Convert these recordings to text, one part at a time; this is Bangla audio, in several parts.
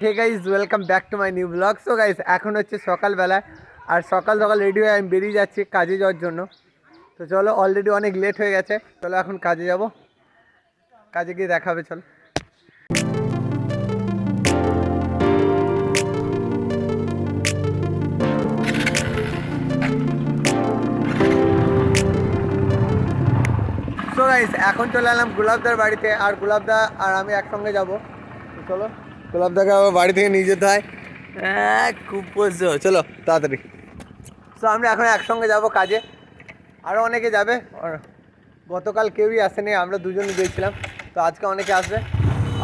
Hey guys welcome back to my new blog. So guys এখন হচ্ছে সকালবেলা, আর সকাল সকাল রেডি হয়ে আমি বেরিয়ে যাচ্ছি কাজে যাওয়ার জন্য। তো চলো, অলরেডি অনেক লেট হয়ে গেছে, চলো এখন কাজে যাব, কাজে গিয়ে দেখা হবে। চলো। সো গাইজ এখন চলে এলাম গোলাপদার বাড়িতে, আর গোলাপদা আর আমি একসঙ্গে যাব। তো চলো, গোলাপদাকে আবার বাড়ি থেকে নিয়ে যেতে হয়। খুব বলছো, চলো তাড়াতাড়ি। তো আমরা এখন একসঙ্গে যাব কাজে, আরও অনেকে যাবে। আর গতকাল কেউই আসেনি, আমরা দুজনে গিয়েছিলাম। তো আজকে অনেকে আসবে,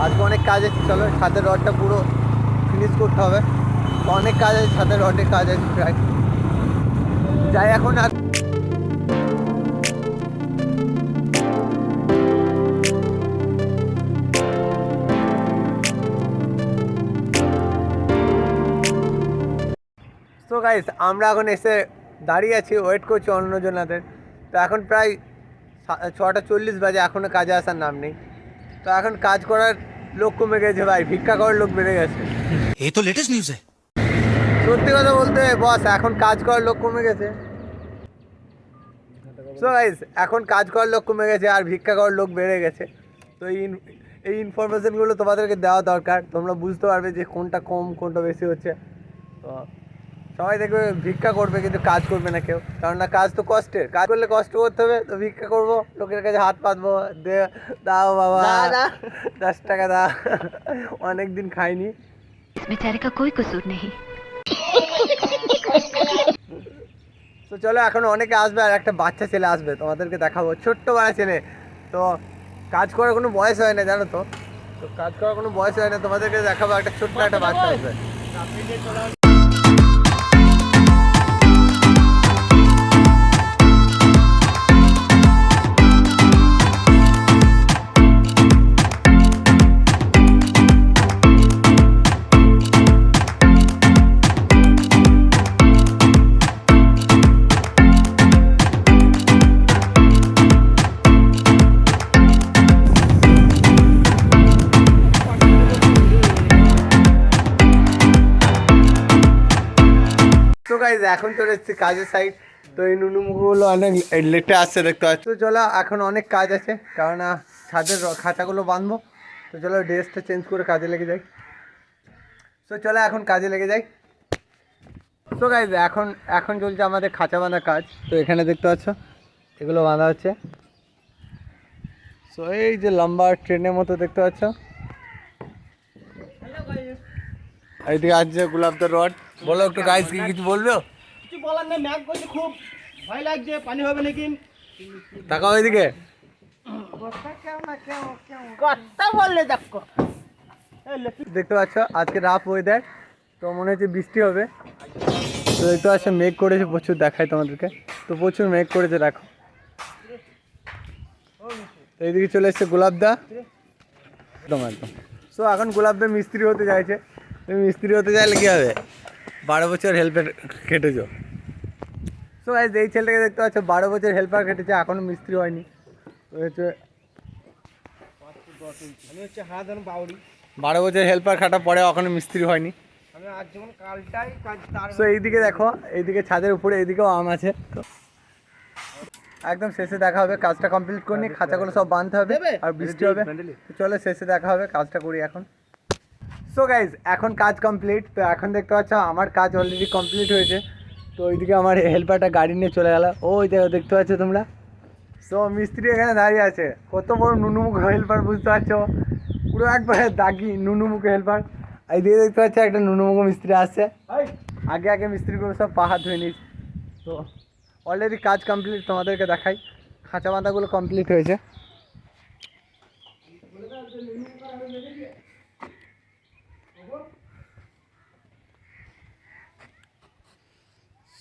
আজকে অনেক কাজ আছে। চলো, ছাদের রডটা পুরো ফিনিশ করতে হবে। তো অনেক কাজ আছে, ছাদের রডের কাজ আছে প্রায়। যাই এখন। আর তো গাইস আমরা এখন এসে দাঁড়িয়ে আছি, ওয়েট করছি অন্যজনাদের। তো এখন প্রায় 6:40 বাজে, এখনও কাজে আসার নাম নেই। তো এখন কাজ করার লোক কমে গেছে ভাই, ভিক্ষা করার লোক বেড়ে গেছে। ये तो लेटेस्ट न्यूज़ है। সত্যি কথা বলতে বস, এখন কাজ করার লোক কমে গেছে। সো গাইস এখন কাজ করার লোক কমে গেছে আর ভিক্ষা করার লোক বেড়ে গেছে। তো এই ইনফরমেশনগুলো তোমাদেরকে দেওয়া দরকার, তোমরা বুঝতে পারবে যে কোনটা কম কোনটা বেশি হচ্ছে। তো সবাই দেখবে ভিক্ষা করবে কিন্তু কাজ করবে না কেউ, কারণ না কাজ তো কষ্টের, কাজ করলে কষ্ট করতে হবে। তো ভিক্ষা করবো, লোকের কাছে হাত পাতবো, দে দাও বাবা 10 টাকা দাও। অনেক দিন খাইনি। बेचारे का कोई कसूर नहीं। তো চলো, এখন অনেকে আসবে আর একটা বাচ্চা ছেলে আসবে, তোমাদেরকে দেখাবো, ছোট্ট বাচ্চা ছেলে। তো কাজ করার কোনো বয়স হয় না, জানো তো। তো কাজ করার কোনো বয়স হয় না, তোমাদেরকে দেখাবো একটা ছোট্ট একটা বাচ্চা আসবে। তো গাইজ এখন চলে এসেছি কাজের সাইড। তো এই নুনুমুখগুলো অনেক লেটে আসছে, দেখতে পাচ্ছ। তো চলো, এখন অনেক কাজ আছে, কারণ ছাদের খাঁচাগুলো বাঁধবো। তো চলো ড্রেসটা চেঞ্জ করে কাজে লেগে যাই। তো চলো এখন কাজে লেগে যাই। তো গাইজ এখন এখন চলছে আমাদের খাঁচা বাঁধা কাজ। তো এখানে দেখতে পাচ্ছ এগুলো বাঁধা হচ্ছে। তো এই যে লম্বা ট্রেনের মতো দেখতে পাচ্ছ, এইদিকে আসছে গোলাপদার রড। বলো একটু গাইজ, কি কিছু বলবে? কিছু বলার নেই, ম্যাগ করছে, খুব ভয় লাগছে, পানি হবে নাকি। তাকাও এইদিকে। কথা বললে দেখো, দেখতে পাচ্ছ আজকে রাফ ওয়েদার, তো মনে হচ্ছে বৃষ্টি হবে। তো দেখতে পাচ্ছ মেঘ করেছে প্রচুর, দেখায় তোমাদেরকে। তো প্রচুর মেঘ করেছে, দেখো। তো এইদিকে চলে এসছে গোলাপদা, একদম একদম। সো এখন গোলাপদা মিস্ত্রি হতে চাইছে। তুমি মিস্ত্রি হতে চাইলে কী হবে, 12 বছর হেল্পার কেটেছো। সো এই ছেলেটাকে দেখতে পাচ্ছ, 12 বছর হেল্পার কেটেছে, এখনও মিস্ত্রি হয়নি। তো হচ্ছে আমি হচ্ছে হাত আর বাউরি, 12 বছর হেল্পার খাটা পরে এখনও মিস্ত্রি হয়নি। আমি আজ যেমন কালটাই কাজ তার। তো এইদিকে দেখো, এইদিকে ছাদের উপরে এইদিকেও আম আছে। তো একদম শেষে দেখা হবে, কাজটা কমপ্লিট করে নি, খাঁচাগুলো সব বাঁধতে হবে আর বৃষ্টি হবে। তো চলো শেষে দেখা হবে, কাজটা করি এখন। সো গাইজ এখন কাজ কমপ্লিট। তো এখন দেখতে পাচ্ছ আমার কাজ অলরেডি কমপ্লিট হয়েছে। তো ওইদিকে আমার হেল্পারটা গাড়ি নিয়ে চলে গেল, ওই দেখতে পাচ্ছ তোমরা। সো মিস্ত্রি এখানে দাঁড়িয়ে আছে, কত বড় নুনুমুখ হেল্পার, বুঝতে পারছো, পুরো একবারে দাগি নুনুমুখ হেল্পার। এইদিকে দেখতে পাচ্ছ একটা নুনুমুখ মিস্ত্রি আসছে, আগে আগে মিস্ত্রিগুলো সব পা হাত ধুয়ে নিয়েছে। তো অলরেডি কাজ কমপ্লিট, তোমাদেরকে দেখাই, খাঁচা বাঁধাগুলো কমপ্লিট হয়েছে।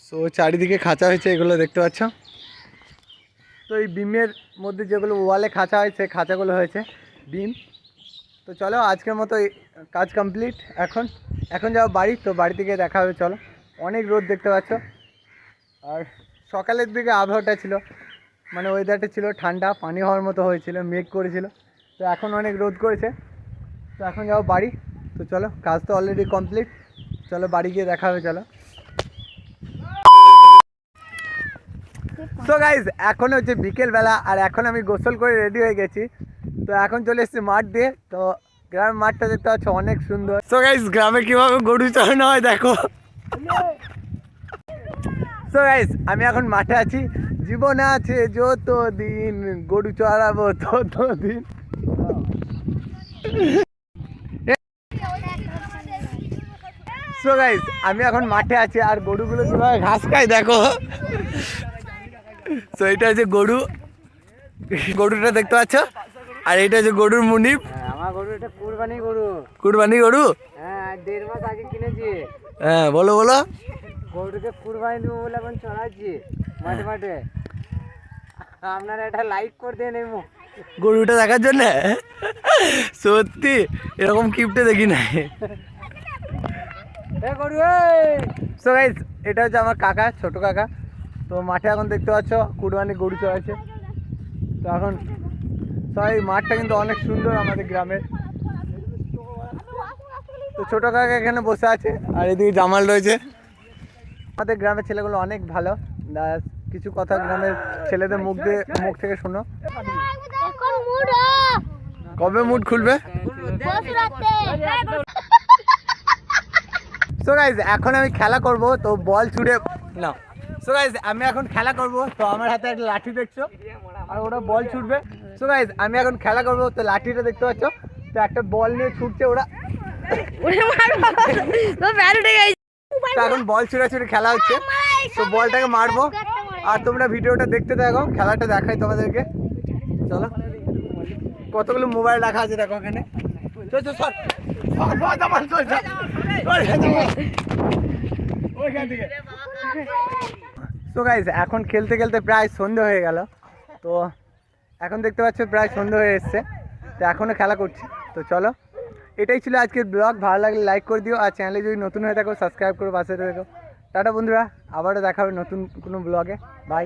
সো চারিদিকে খাঁচা হয়েছে, এগুলো দেখতে পাচ্ছ। তো এই বিমের মধ্যে যেগুলো ওয়ালে খাঁচা হয়, সেই খাঁচাগুলো হয়েছে বিম। তো চলো আজকের মতো কাজ কমপ্লিট। এখন যাও বাড়ি, তো বাড়ি থেকে দেখা হবে। চলো, অনেক রোদ দেখতে পাচ্ছ, আর সকালের দিকে আবহাওয়াটা ছিল, মানে ওয়েদারটা ছিল ঠান্ডা, পানি হওয়ার মতো হয়েছিল, মেঘ করেছিল। তো এখন অনেক রোদ করেছে। তো এখন যাও বাড়ি, তো চলো, কাজ তো অলরেডি কমপ্লিট, চলো বাড়ি গিয়ে দেখা হবে, চলো। তো গাইজ এখন হচ্ছে বিকেলবেলা, আর এখন আমি গোসল করে রেডি হয়ে গেছি। তো এখন চলে এসেছি মাঠ দিয়ে। তো গ্রামের মাঠটা দেখতে পাচ্ছ অনেক সুন্দর। তো গাইজ গ্রামে কিভাবে গরু চড়ানো হয় দেখো। তো গাইজ আমি এখন মাঠে আছি। জীবনে আছে যত দিন গরু চড়াবো তত দিন। সো গাইজ আমি এখন মাঠে আছি, আর গরুগুলো কিভাবে ঘাস খায় দেখো। তো এটা হচ্ছে গরু, গরুটা দেখতে পাচ্ছ, আর এটা হচ্ছে গরুর মুনিপ। আমার গরু এটা কুরবানি গরু। কুরবানি গরু? হ্যাঁ, 1.5 মাস আগে কিনেছি। হ্যাঁ বলো বলো। গরুকে কুরবানি দেবো বলে এখন চড়াচ্ছি মাঠে মাঠে। আপনারা এটা লাইক করে দেন এই গরুটা দেখার জন্য। সত্যি এরকম কিপটে দেখি নাই। গরু। সো গাইস এটা হচ্ছে আমার কাকা, ছোট কাকা। তো মাঠে এখন দেখতে পাচ্ছ কুরবানি গরু চড়াচ্ছে। তো এখন সবাই, মাঠটা কিন্তু অনেক সুন্দর আমাদের গ্রামের। তো ছোট কাকা এখানে বসে আছে, আর এদিকে জামাল রয়েছে। আমাদের গ্রামের ছেলেগুলো অনেক ভালো। কিছু কথা গ্রামের ছেলেদের মুখ থেকে শোনো। কবে মুড খুলবে? সো গাইজ এখন আমি খেলা করব, তো বল ছুড়ে না। সো গাইজ আমি এখন খেলা করব, তো আমার হাতে একটা লাঠি দেখছো, আর ওরা বল ছুটবে। সো গাইজ আমি এখন খেলা করব, তো লাঠিটা দেখতে পাচ্ছ, তো একটা বল নিয়ে ছুটছে ওরা। তো এখন বল ছুড়ে খেলা হচ্ছে, তো বলটাকে মারবো। আর তোমরা ভিডিওটা দেখতে থাকো, খেলাটা দেখাই তোমাদেরকে। চলো, কতগুলো মোবাইল রাখা আছে দেখো এখানে। তো গাইজ এখন খেলতে খেলতে প্রায় সন্ধে হয়ে গেল। তো এখন দেখতে পাচ্ছ প্রায় সন্ধে হয়ে এসছে, তো এখনও খেলা করছি। তো চলো, এটাই ছিল আজকের ব্লগ। ভালো লাগলে লাইক করে দিও, আর চ্যানেলে যদি নতুন হয়ে থাকো সাবস্ক্রাইব করো, পাশে দেখো। টাটা বন্ধুরা, আবারও দেখা হবে নতুন কোনো ব্লগে। বাই।